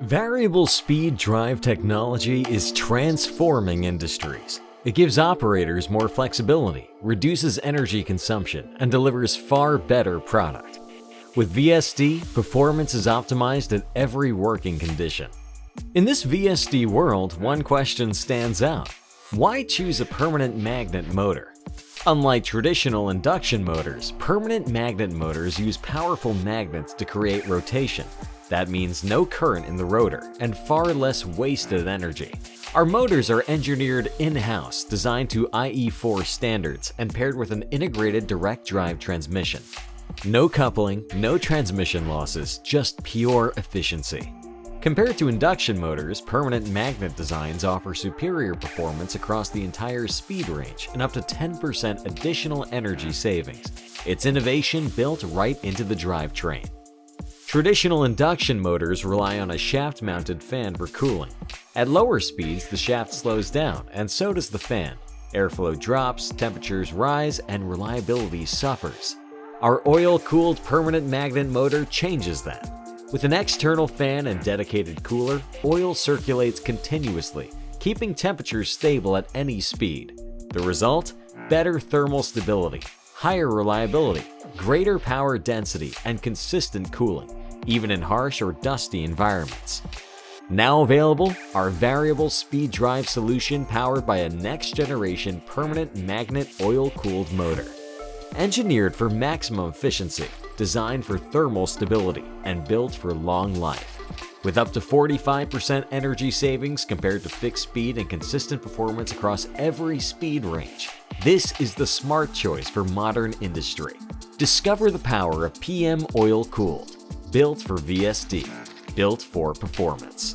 Variable speed drive technology is transforming industries. It gives operators more flexibility, reduces energy consumption, and delivers far better product. With VSD, performance is optimized at every working condition. In this VSD world, one question stands out. Why choose a permanent magnet motor? Unlike traditional induction motors, permanent magnet motors use powerful magnets to create rotation. That means no current in the rotor and far less wasted energy. Our motors are engineered in-house, designed to IE4 standards, and paired with an integrated direct drive transmission. No coupling, no transmission losses, just pure efficiency. Compared to induction motors, permanent magnet designs offer superior performance across the entire speed range and up to 10% additional energy savings. It's innovation built right into the drivetrain. Traditional induction motors rely on a shaft-mounted fan for cooling. At lower speeds, the shaft slows down, and so does the fan. Airflow drops, temperatures rise, and reliability suffers. Our oil-cooled permanent magnet motor changes that. With an external fan and dedicated cooler, oil circulates continuously, keeping temperatures stable at any speed. The result? Better thermal stability, higher reliability, greater power density, and consistent cooling, even in harsh or dusty environments. Now available, our variable speed drive solution powered by a next-generation permanent magnet oil-cooled motor. Engineered for maximum efficiency, designed for thermal stability, and built for long life. With up to 45% energy savings compared to fixed speed and consistent performance across every speed range, this is the smart choice for modern industry. Discover the power of PM oil-cooled, built for VSD, built for performance.